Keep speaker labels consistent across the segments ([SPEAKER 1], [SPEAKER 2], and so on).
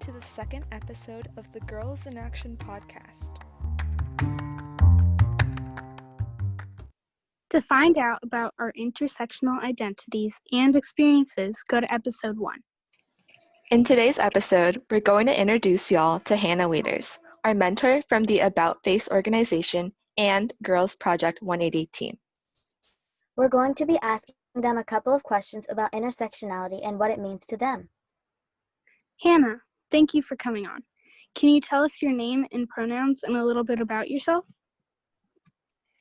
[SPEAKER 1] to the second episode of the Girls in Action podcast.
[SPEAKER 2] To find out about our intersectional identities and experiences, go to episode 1.
[SPEAKER 1] In today's episode, we're going to introduce y'all to Hannah Waiters, our mentor from the About Face organization and Girls Project 180 team.
[SPEAKER 3] We're going to be asking them a couple of questions about intersectionality and what it means to them.
[SPEAKER 2] Hannah, thank you for coming on. Can you tell us your name and pronouns and a little bit about yourself?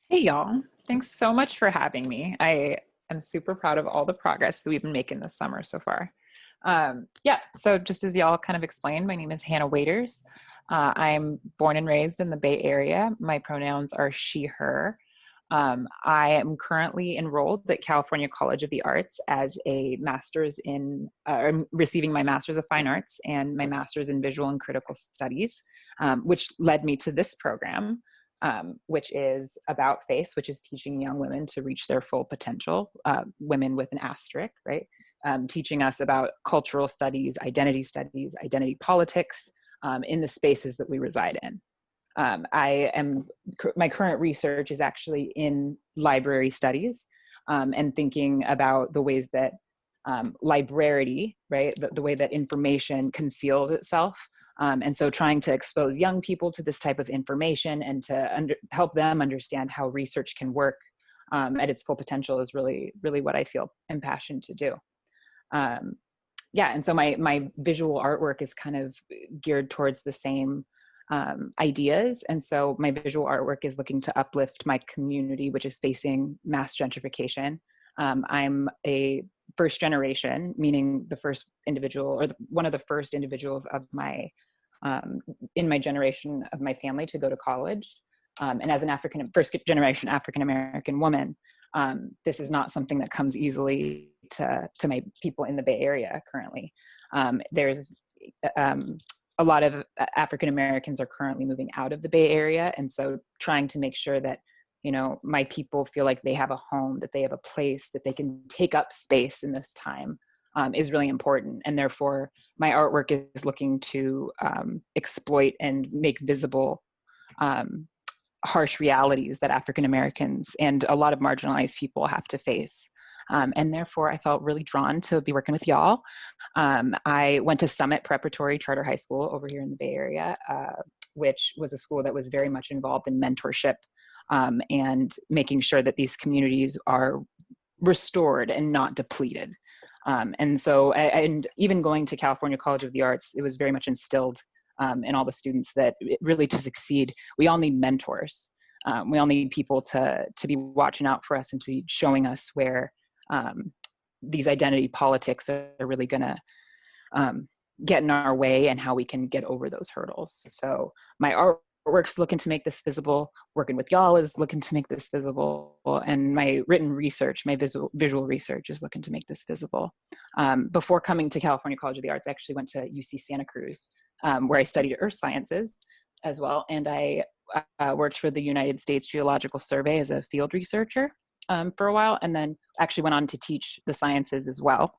[SPEAKER 4] Hey y'all, thanks so much for having me. I am super proud of all the progress that we've been making this summer so far. So just as y'all kind of explained, my name is Hannah Waiters. I'm born and raised in the Bay Area. My pronouns are she, her. I am currently enrolled at California College of the Arts as a master's in, receiving my master's of fine arts and my master's in visual and critical studies, which led me to this program, which is About Face, which is teaching young women to reach their full potential, women with an asterisk, right? Teaching us about cultural studies, identity politics in the spaces that we reside in. My current research is actually in library studies and thinking about the ways that librarity, right, the way that information conceals itself. And so trying to expose young people to this type of information and to help them understand how research can work at its full potential is really, really what I feel impassioned to do. And so my visual artwork is kind of geared towards the same ideas. And so my visual artwork is looking to uplift my community, which is facing mass gentrification. I'm a first generation, meaning the first individual or one of the first individuals of my, in my generation of my family to go to college. And as an first generation African-American woman, this is not something that comes easily to my people in the Bay Area currently. There's a lot of African Americans are currently moving out of the Bay Area. And so trying to make sure that, my people feel like they have a home, that they have a place, that they can take up space in this time is really important. And therefore my artwork is looking to exploit and make visible harsh realities that African Americans and a lot of marginalized people have to face. And therefore, I felt really drawn to be working with y'all. I went to Summit Preparatory Charter High School over here in the Bay Area, which was a school that was very much involved in mentorship and making sure that these communities are restored and not depleted. And even going to California College of the Arts, it was very much instilled in all the students that really to succeed, we all need mentors. We all need people to be watching out for us and to be showing us where these identity politics are really going to get in our way and how we can get over those hurdles. So my artwork's looking to make this visible. Working with y'all is looking to make this visible. And my written research, my visual research is looking to make this visible. Before coming to California College of the Arts, I actually went to UC Santa Cruz, where I studied earth sciences as well. And I worked for the United States Geological Survey as a field researcher for a while, and then actually went on to teach the sciences as well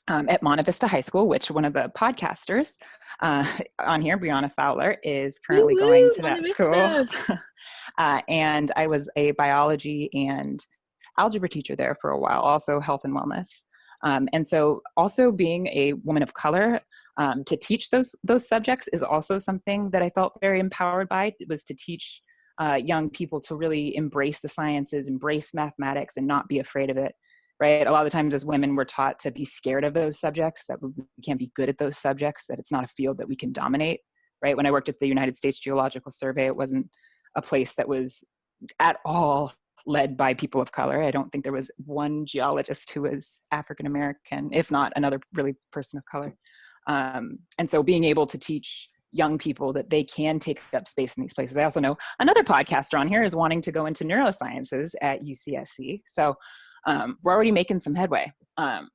[SPEAKER 4] at Monte Vista High School, which one of the podcasters on here, Brianna Fowler, is currently going to that school. And I was a biology and algebra teacher there for a while, also health and wellness. And so also being a woman of color, to teach those subjects is also something that I felt very empowered by. It was to teach young people to really embrace the sciences, embrace mathematics, and not be afraid of it, right? A lot of times as women, we're taught to be scared of those subjects, that we can't be good at those subjects, that it's not a field that we can dominate, right? When I worked at the United States Geological Survey, it wasn't a place that was at all led by people of color. I don't think there was one geologist who was African-American, if not another really person of color. And so being able to teach young people that they can take up space in these places. I also know another podcaster on here is wanting to go into neurosciences at UCSC. So we're already making some headway. And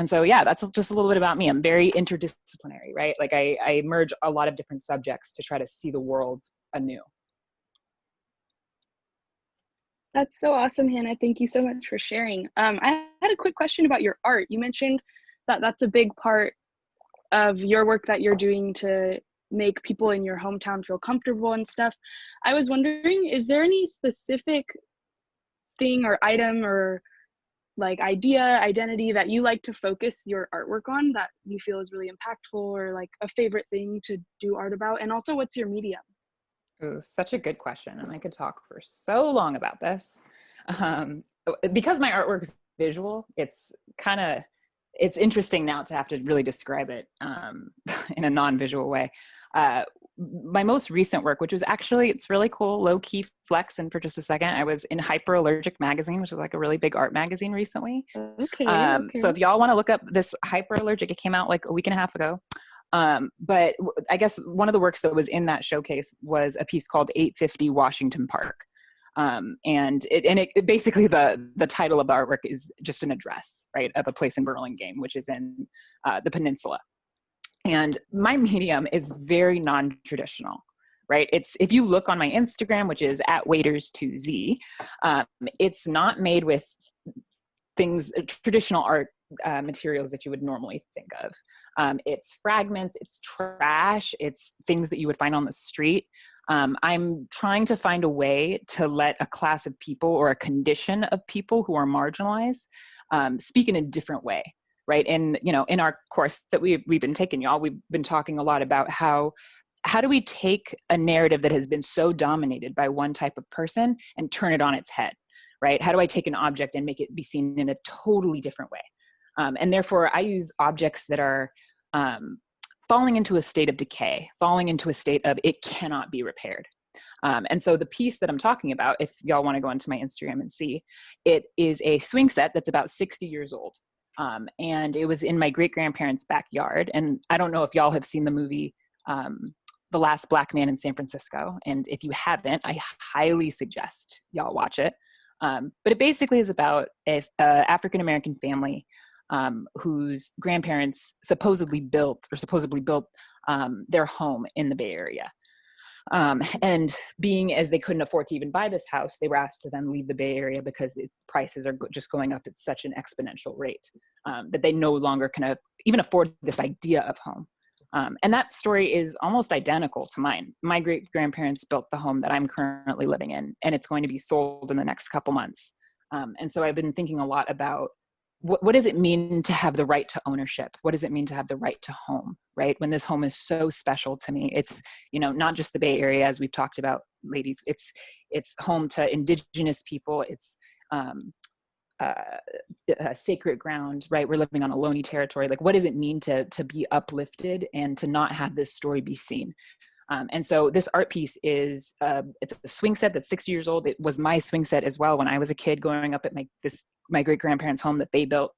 [SPEAKER 4] so, that's just a little bit about me. I'm very interdisciplinary, right? Like I merge a lot of different subjects to try to see the world anew.
[SPEAKER 2] That's so awesome, Hannah. Thank you so much for sharing. I had a quick question about your art. You mentioned that that's a big part of your work that you're doing to make people in your hometown feel comfortable and stuff. I was wondering, is there any specific thing or item or like idea, identity that you like to focus your artwork on that you feel is really impactful, or like a favorite thing to do art about? And also, what's your medium?
[SPEAKER 4] Ooh, such a good question. And I could talk for so long about this. Um, because my artwork is visual, it's interesting now to have to really describe it in a non-visual way. My most recent work, which was actually, it's really cool, low-key flex, and for just a second, I was in Hyperallergic magazine, which is like a really big art magazine recently.
[SPEAKER 2] Okay.
[SPEAKER 4] So if y'all want to look up this Hyperallergic, it came out like a week and a half ago. But I guess one of the works that was in that showcase was a piece called 850 Washington Park. And it basically the title of the artwork is just an address, right, of a place in Burlingame, which is in the peninsula. And my medium is very non-traditional, right? It's, if you look on my Instagram, which is @waiters2z, it's not made with things, traditional art materials that you would normally think of. It's fragments, it's trash, it's things that you would find on the street. I'm trying to find a way to let a class of people or a condition of people who are marginalized speak in a different way, right? And, you know, in our course that we've been taking, y'all, we've been talking a lot about how do we take a narrative that has been so dominated by one type of person and turn it on its head, right? How do I take an object and make it be seen in a totally different way? And therefore, I use objects that are falling into a state of decay, falling into a state of it cannot be repaired. And so the piece that I'm talking about, if y'all want to go into my Instagram and see, it is a swing set that's about 60 years old. And it was in my great-grandparents' backyard. And I don't know if y'all have seen the movie The Last Black Man in San Francisco. And if you haven't, I highly suggest y'all watch it. But it basically is about an African-American family whose grandparents supposedly built their home in the Bay Area. And being as they couldn't afford to even buy this house, they were asked to then leave the Bay Area because prices are just going up at such an exponential rate that they no longer can even afford this idea of home. And that story is almost identical to mine. My great-grandparents built the home that I'm currently living in, and it's going to be sold in the next couple months. And so I've been thinking a lot about what does it mean to have the right to ownership? What does it mean to have the right to home, right? When this home is so special to me, it's, you know, not just the Bay Area, as we've talked about, ladies, it's home to Indigenous people. It's a sacred ground, right? We're living on Ohlone territory. Like, what does it mean to be uplifted and to not have this story be seen? And so this art piece is, it's a swing set that's 60 years old. It was my swing set as well when I was a kid growing up at my great-grandparents' home that they built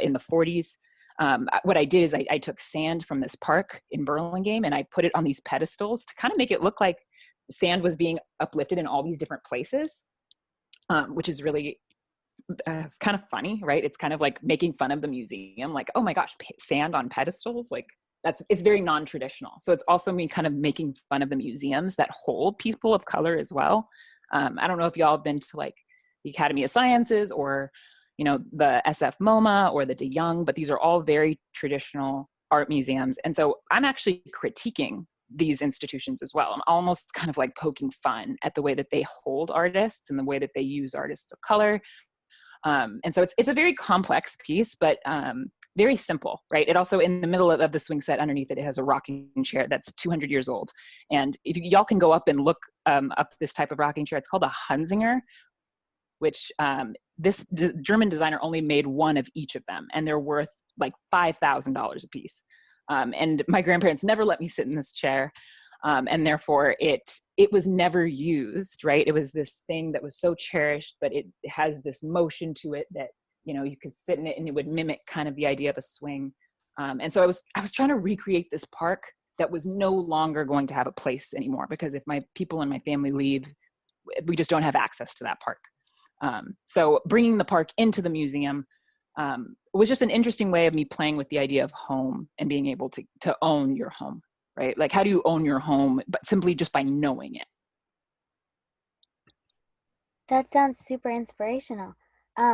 [SPEAKER 4] in the 40s. What I did is I took sand from this park in Burlingame and I put it on these pedestals to kind of make it look like sand was being uplifted in all these different places, which is really kind of funny, right? It's kind of like making fun of the museum, like, oh my gosh, sand on pedestals, like it's very non-traditional. So it's also me kind of making fun of the museums that hold people of color as well. I don't know if y'all have been to like the Academy of Sciences or, you know, the SF MoMA or the De Young, but these are all very traditional art museums. And so I'm actually critiquing these institutions as well. I'm almost kind of like poking fun at the way that they hold artists and the way that they use artists of color. And so it's a very complex piece, but very simple, right? It also, in the middle of the swing set underneath it, it has a rocking chair that's 200 years old. And if y'all can go up and look up this type of rocking chair, it's called a Hunzinger, which this German designer only made one of each of them, and they're worth like $5,000 a piece. And my grandparents never let me sit in this chair. And therefore it was never used, right? It was this thing that was so cherished, but it has this motion to it that, you know, you could sit in it and it would mimic kind of the idea of a swing. And so I was trying to recreate this park that was no longer going to have a place anymore, because if my people and my family leave, we just don't have access to that park. So bringing the park into the museum was just an interesting way of me playing with the idea of home and being able to own your home. Right? Like, how do you own your home, but simply just by knowing it?
[SPEAKER 3] That sounds super inspirational.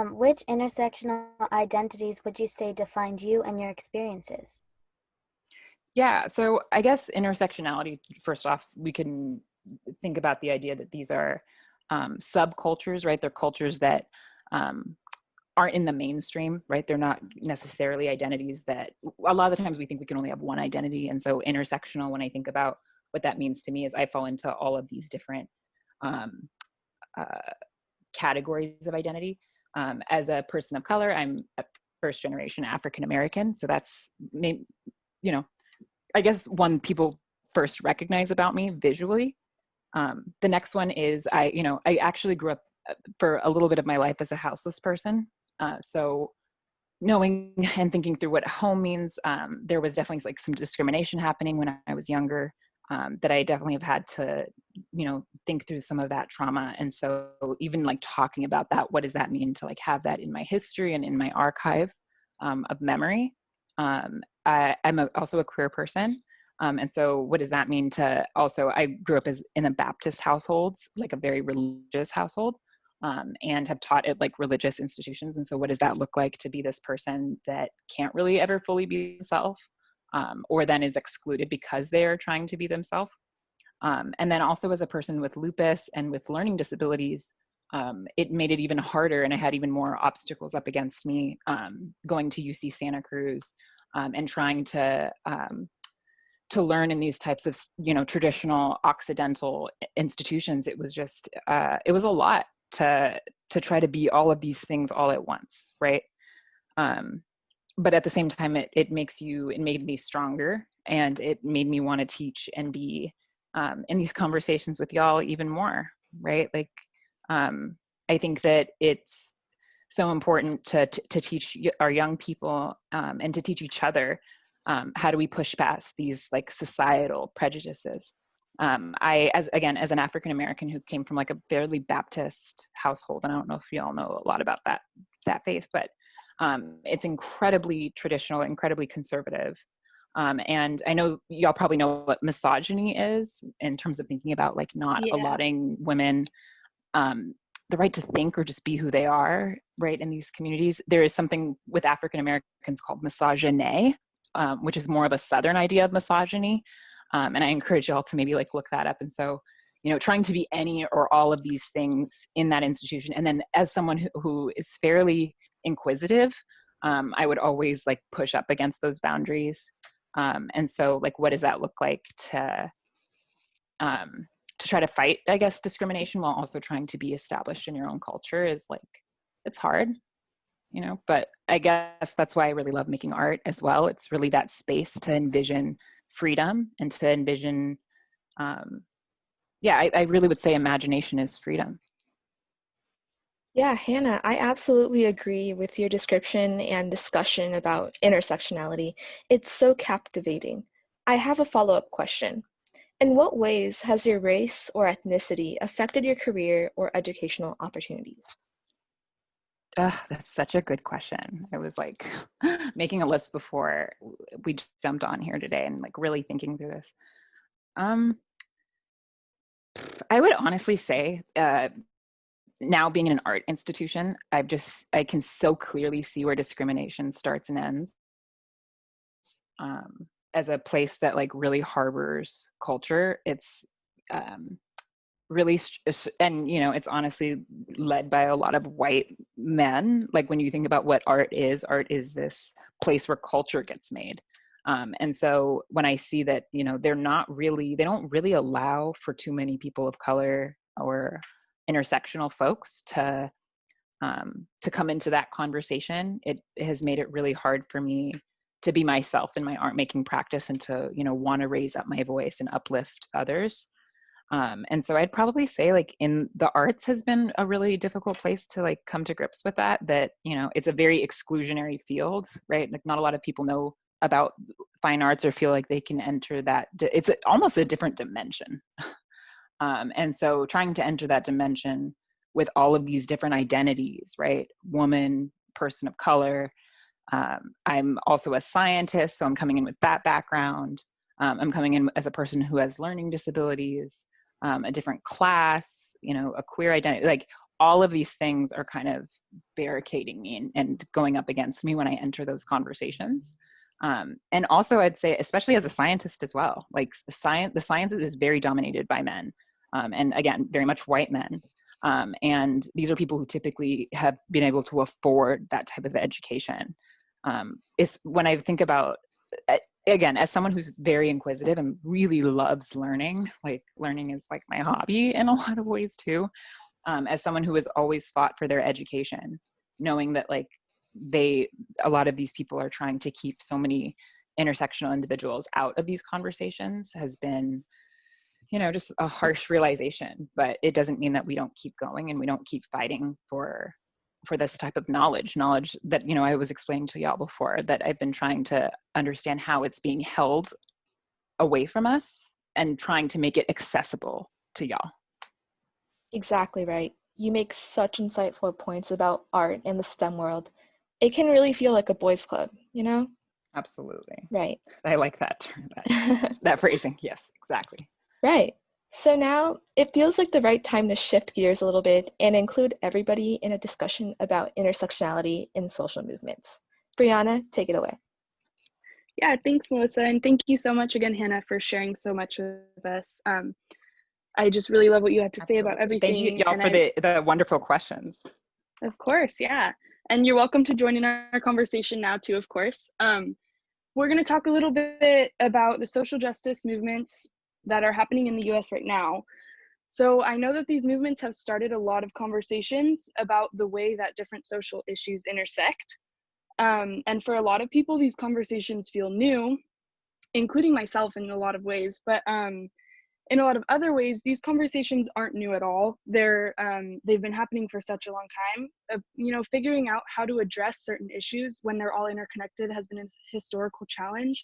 [SPEAKER 3] Which intersectional identities would you say defined you and your experiences?
[SPEAKER 4] Yeah, so I guess intersectionality, first off, we can think about the idea that these are subcultures, right? They're cultures that um, aren't in the mainstream, right? They're not necessarily identities that a lot of the times we think we can only have one identity. And so intersectional, when I think about what that means to me, is I fall into all of these different um, uh, categories of identity. As a person of color, I'm a first generation African American. So that's, you know, I guess one people first recognize about me visually. The next one is I actually grew up for a little bit of my life as a houseless person. So knowing and thinking through what home means, there was definitely like some discrimination happening when I was younger, that I definitely have had to, think through some of that trauma. And so even like talking about that, what does that mean to like have that in my history and in my archive of memory? I'm also a queer person. And so what does that mean to also, I grew up in a Baptist household, like a very religious household, and have taught at like religious institutions. And so what does that look like to be this person that can't really ever fully be themselves, or then is excluded because they are trying to be themselves? And then also as a person with lupus and with learning disabilities, it made it even harder, and I had even more obstacles up against me going to UC Santa Cruz and trying to learn in these types of traditional Occidental institutions. It was just it was a lot to try to be all of these things all at once, right? But at the same time, it made me stronger, and it made me want to teach and be in these conversations with y'all even more, right? Like I think that it's so important to teach our young people and to teach each other how do we push past these like societal prejudices. As an African American who came from like a fairly Baptist household, and I don't know if you all know a lot about that faith, but it's incredibly traditional, incredibly conservative. And I know y'all probably know what misogyny is in terms of thinking about like not
[SPEAKER 2] Yeah.
[SPEAKER 4] allotting women the right to think or just be who they are, right? In these communities, there is something with African Americans called misogyny, which is more of a Southern idea of misogyny. And I encourage y'all to maybe like look that up. And so, trying to be any or all of these things in that institution. And then as someone who is fairly inquisitive, I would always like push up against those boundaries. And so like, what does that look like to try to fight, I guess, discrimination while also trying to be established in your own culture is like, it's hard, but I guess that's why I really love making art as well. It's really that space to envision freedom and to envision, I really would say imagination is freedom.
[SPEAKER 1] Yeah, Hannah, I absolutely agree with your description and discussion about intersectionality. It's so captivating. I have a follow-up question. In what ways has your race or ethnicity affected your career or educational opportunities?
[SPEAKER 4] That's such a good question. I was like making a list before we jumped on here today and like really thinking through this. I would honestly say, now being in an art institution, I can so clearly see where discrimination starts and ends. As a place that like really harbors culture, it's really, and it's honestly led by a lot of white men. Like when you think about what art is this place where culture gets made. And so when I see that, they don't really allow for too many people of color or intersectional folks to come into that conversation, it has made it really hard for me to be myself in my art making practice and to, want to raise up my voice and uplift others. And so I'd probably say like in the arts has been a really difficult place to like come to grips with that, it's a very exclusionary field, right? Like not a lot of people know about fine arts or feel like they can enter that. It's almost a different dimension. And so trying to enter that dimension with all of these different identities, right? Woman, person of color. I'm also a scientist, so I'm coming in with that background. I'm coming in as a person who has learning disabilities, a different class, a queer identity. Like all of these things are kind of barricading me and going up against me when I enter those conversations. And also I'd say, especially as a scientist as well, like the sciences is very dominated by men. And again, very much white men. And these are people who typically have been able to afford that type of education. Is when I think about, again, as someone who's very inquisitive and really loves learning, like learning is like my hobby in a lot of ways too. As someone who has always fought for their education, knowing that like a lot of these people are trying to keep so many intersectional individuals out of these conversations has been, just a harsh realization. But it doesn't mean that we don't keep going and we don't keep fighting for this type of knowledge that, I was explaining to y'all before, that I've been trying to understand how it's being held away from us and trying to make it accessible to y'all.
[SPEAKER 1] Exactly right. You make such insightful points about art and the STEM world. It can really feel like a boys' club,
[SPEAKER 4] Absolutely.
[SPEAKER 1] Right.
[SPEAKER 4] I like that that phrasing. Yes, exactly.
[SPEAKER 1] Right. So now it feels like the right time to shift gears a little bit and include everybody in a discussion about intersectionality in social movements. Brianna, take it away.
[SPEAKER 2] Yeah, thanks, Melissa. And thank you so much again, Hannah, for sharing so much with us. I just really love what you had to say about
[SPEAKER 4] Absolutely.
[SPEAKER 2] everything.
[SPEAKER 4] Thank you, y'all, for the wonderful questions.
[SPEAKER 2] Of course, yeah. And you're welcome to join in our conversation now too, of course. We're going to talk a little bit about the social justice movements that are happening in the US right now. So I know that these movements have started a lot of conversations about the way that different social issues intersect. And for a lot of people, these conversations feel new, including myself in a lot of ways. But in a lot of other ways, these conversations aren't new at all. They've been happening for such a long time. Figuring out how to address certain issues when they're all interconnected has been a historical challenge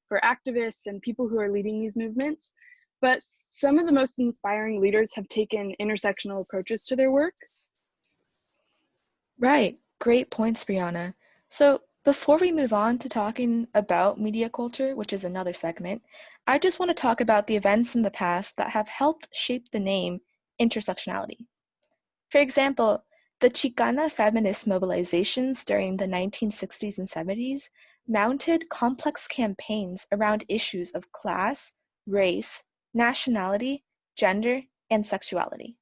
[SPEAKER 2] for activists and people who are leading these movements. But some of the most inspiring leaders have taken intersectional approaches to their work.
[SPEAKER 1] Right. Great points, Brianna. So before we move on to talking about media culture, which is another segment, I just want to talk about the events in the past that have helped shape the name intersectionality. For example, the Chicana feminist mobilizations during the 1960s and 70s mounted complex campaigns around issues of class, race, nationality, gender, and sexuality.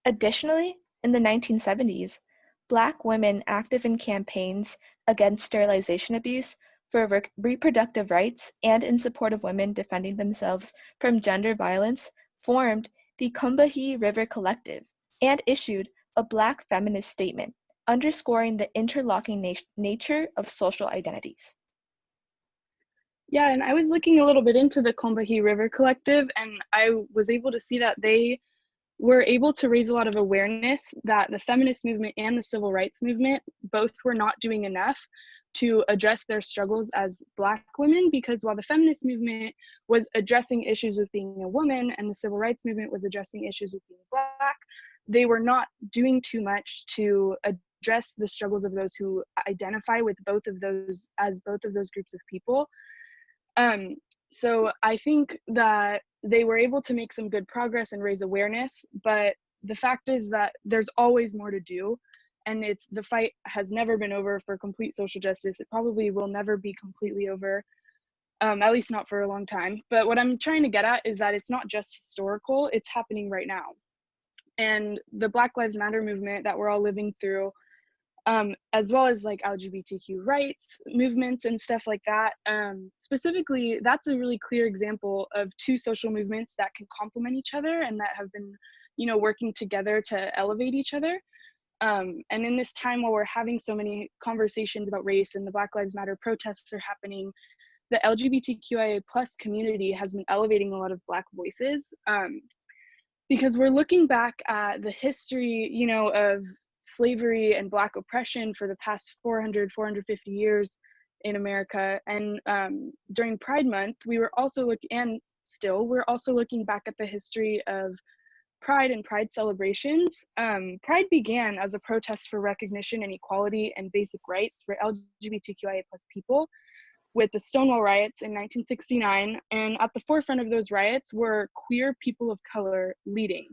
[SPEAKER 1] Additionally, in the 1970s, Black women active in campaigns against sterilization abuse, for reproductive rights, and in support of women defending themselves from gender violence formed the Combahee River Collective and issued a Black feminist statement, underscoring the interlocking nature of social identities.
[SPEAKER 2] Yeah, and I was looking a little bit into the Combahee River Collective, and I was able to see that they were able to raise a lot of awareness that the feminist movement and the civil rights movement both were not doing enough to address their struggles as Black women, because while the feminist movement was addressing issues with being a woman and the civil rights movement was addressing issues with being Black, they were not doing too much to address the struggles of those who identify with both of those groups of people. So I think that they were able to make some good progress and raise awareness, but the fact is that there's always more to do, and the fight has never been over for complete social justice. It probably will never be completely over, at least not for a long time. But what I'm trying to get at is that it's not just historical, it's happening right now. And the Black Lives Matter movement that we're all living through, as well as like LGBTQ rights movements and stuff like that. Specifically, that's a really clear example of two social movements that can complement each other and that have been, working together to elevate each other. And in this time while we're having so many conversations about race and the Black Lives Matter protests are happening, the LGBTQIA+ community has been elevating a lot of Black voices, because we're looking back at the history, of slavery and Black oppression for the past 450 years in America. And during Pride Month, we're also looking back at the history of Pride and Pride celebrations. Pride began as a protest for recognition and equality and basic rights for LGBTQIA+ people with the Stonewall riots in 1969. And at the forefront of those riots were queer people of color leading,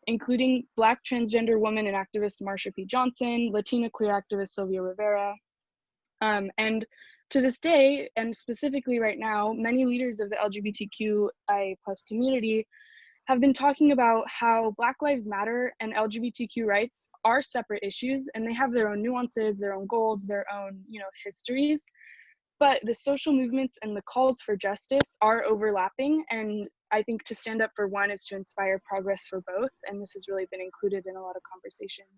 [SPEAKER 2] including Black transgender woman and activist Marsha P. Johnson, Latina queer activist Sylvia Rivera, And to this day, and specifically right now, many leaders of the LGBTQI plus community have been talking about how Black Lives Matter and LGBTQ rights are separate issues, and they have their own nuances, their own goals, their own, histories. But the social movements and the calls for justice are overlapping, and I think to stand up for one is to inspire progress for both, and this has really been included in a lot of conversations.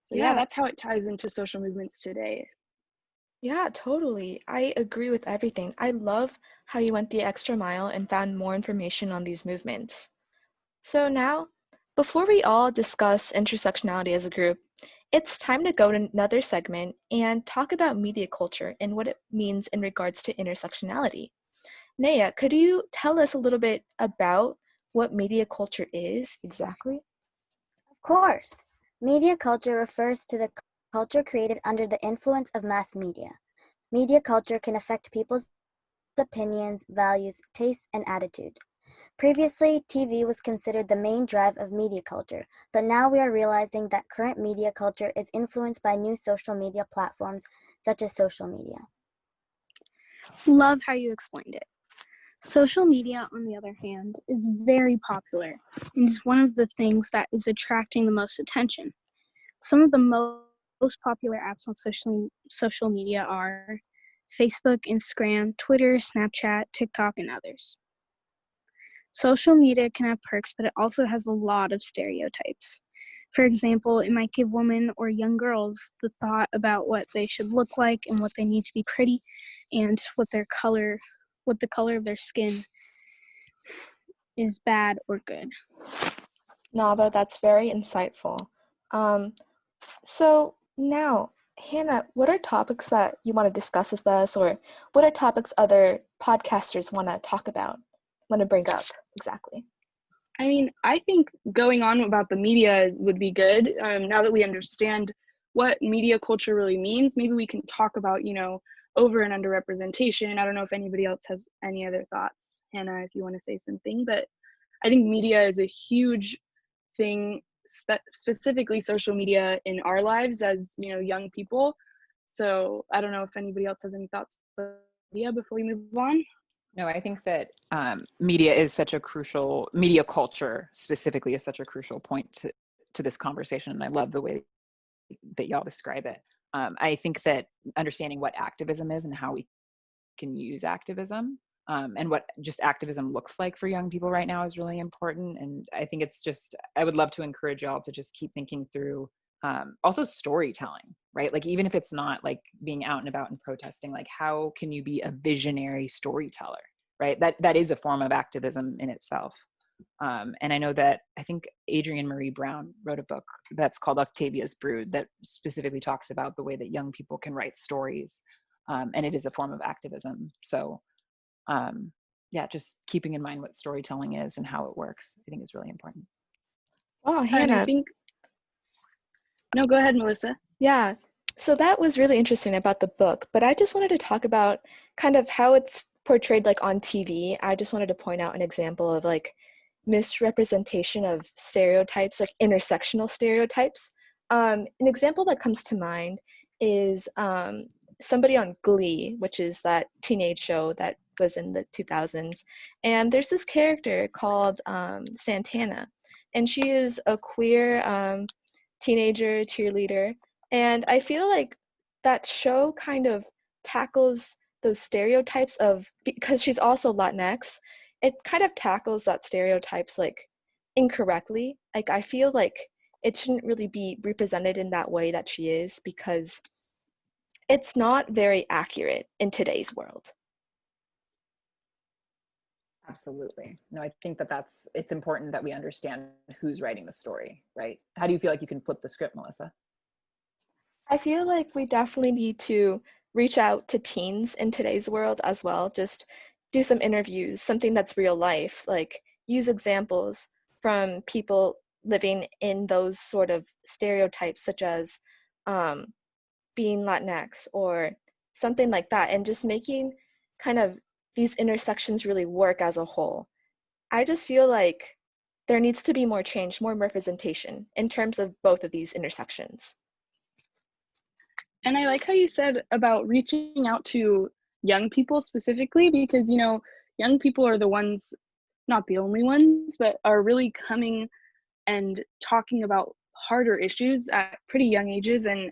[SPEAKER 2] So yeah,
[SPEAKER 1] Yeah,
[SPEAKER 2] that's how it ties into social movements today.
[SPEAKER 1] yeah, totally. I agree with everything. I love how you went the extra mile and found more information on these movements. So now, before we all discuss intersectionality as a group, it's time to go to another segment and talk about media culture and what it means in regards to intersectionality. Naya, could you tell us a little bit about what media culture is exactly?
[SPEAKER 3] Of course, media culture refers to the culture created under the influence of mass media. Media culture can affect people's opinions, values, tastes, and attitude. Previously, TV was considered the main drive of media culture, but now we are realizing that current media culture is influenced by new social media platforms such as social media.
[SPEAKER 5] Love how you explained it. Social media, on the other hand, is very popular and is one of the things that is attracting the most attention. Some of the most popular apps on social media are Facebook, Instagram, Twitter, Snapchat, TikTok, and others. Social media can have perks, but it also has a lot of stereotypes. For example, it might give women or young girls the thought about what they should look like and what they need to be pretty and what the color of their skin is bad or good.
[SPEAKER 1] Nava, that's very insightful. Um, so now, Hannah, what are topics that you want to discuss with us, or what are topics other podcasters want to talk about, want to bring up exactly?
[SPEAKER 2] I mean, I think going on about the media would be good. Now that we understand what media culture really means, maybe we can talk about, over and under representation. I don't know if anybody else has any other thoughts. Hannah, if you want to say something, but I think media is a huge thing, specifically social media in our lives as, young people. So I don't know if anybody else has any thoughts on media before we move on.
[SPEAKER 4] No, I think that media is such a crucial, media culture specifically is such a crucial point to this conversation. And I love the way that y'all describe it. I think that understanding what activism is and how we can use activism and what just activism looks like for young people right now is really important. And I think I would love to encourage y'all to just keep thinking through also storytelling, right? Like, even if it's not like being out and about and protesting, like how can you be a visionary storyteller, right? That is a form of activism in itself. And I know that I think Adrienne Marie Brown wrote a book that's called Octavia's Brood that specifically talks about the way that young people can write stories. And it is a form of activism. So yeah, just keeping in mind what storytelling is and how it works, I think is really important.
[SPEAKER 1] Oh,
[SPEAKER 2] And
[SPEAKER 1] Hannah.
[SPEAKER 2] I think, no, go ahead, Melissa.
[SPEAKER 1] Yeah, so that was really interesting about the book, but I just wanted to talk about kind of how it's portrayed like on TV. I just wanted to point out an example of like misrepresentation of stereotypes, like intersectional stereotypes. An example that comes to mind is somebody on Glee, which is that teenage show that was in the 2000s. And there's this character called Santana, and she is a queer teenager cheerleader. And I feel like that show kind of tackles those stereotypes of, because she's also Latinx, it kind of tackles that stereotypes like incorrectly. Like, I feel like it shouldn't really be represented in that way that she is, because it's not very accurate in today's world.
[SPEAKER 4] Absolutely. No, I think it's important that we understand who's writing the story, right? How do you feel like you can flip the script, Melissa?
[SPEAKER 1] I feel like we definitely need to reach out to teens in today's world as well. Just do some interviews, something that's real life, like use examples from people living in those sort of stereotypes, such as um, being Latinx or something like that, and just making kind of these intersections really work as a whole. I just feel like there needs to be more change, more representation in terms of both of these intersections.
[SPEAKER 2] And I like how you said about reaching out to young people specifically, because, young people are the ones, not the only ones, but are really coming and talking about harder issues at pretty young ages. And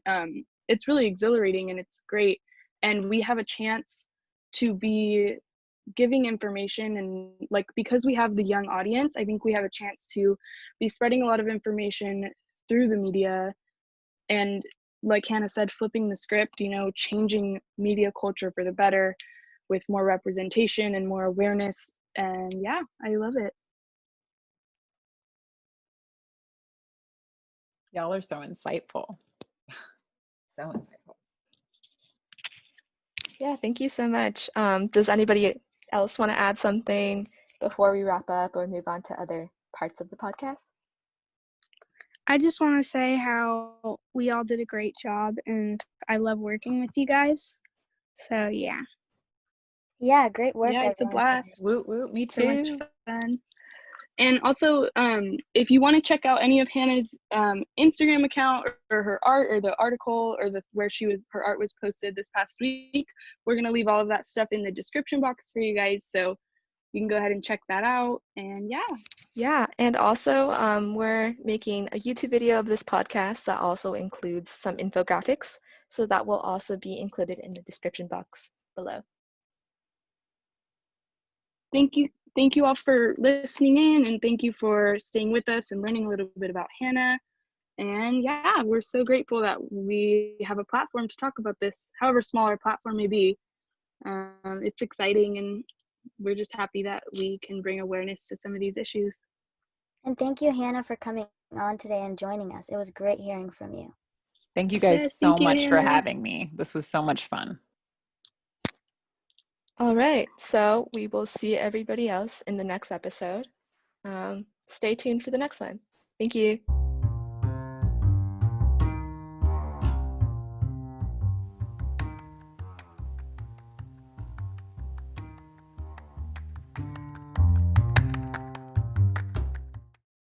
[SPEAKER 2] it's really exhilarating and it's great. And we have a chance to be giving information, and like, because we have the young audience, I think we have a chance to be spreading a lot of information through the media. And like Hannah said, flipping the script, changing media culture for the better with more representation and more awareness. And yeah, I love it.
[SPEAKER 4] Y'all are so insightful. So insightful.
[SPEAKER 1] Yeah, thank you so much. Does anybody else want to add something before we wrap up or move on to other parts of the podcast?
[SPEAKER 5] I just want to say how we all did a great job and I love working with you guys. So, yeah.
[SPEAKER 3] Yeah, great work,
[SPEAKER 2] Yeah, it's a
[SPEAKER 3] everyone today.
[SPEAKER 2] blast.
[SPEAKER 4] Woot woot, me
[SPEAKER 2] So much
[SPEAKER 4] too.
[SPEAKER 2] fun. And also, if you want to check out any of Hannah's Instagram account or her art or the article or where her art was posted this past week, we're going to leave all of that stuff in the description box for you guys. So you can go ahead and check that out. And yeah.
[SPEAKER 1] Yeah, and also we're making a YouTube video of this podcast that also includes some infographics. So that will also be included in the description box below.
[SPEAKER 2] Thank you all for listening in, and thank you for staying with us and learning a little bit about Hannah. And yeah, we're so grateful that we have a platform to talk about this, however small our platform may be. It's exciting, and we're just happy that we can bring awareness to some of these issues.
[SPEAKER 3] And thank you, Hannah, for coming on today and joining us. It was great hearing from you.
[SPEAKER 4] Thank you guys
[SPEAKER 2] Yes,
[SPEAKER 4] so
[SPEAKER 2] thank you,
[SPEAKER 4] much for
[SPEAKER 2] Hannah.
[SPEAKER 4] having me. This was so much fun.
[SPEAKER 1] All right, so we will see everybody else in the next episode. Stay tuned for the next one. Thank you.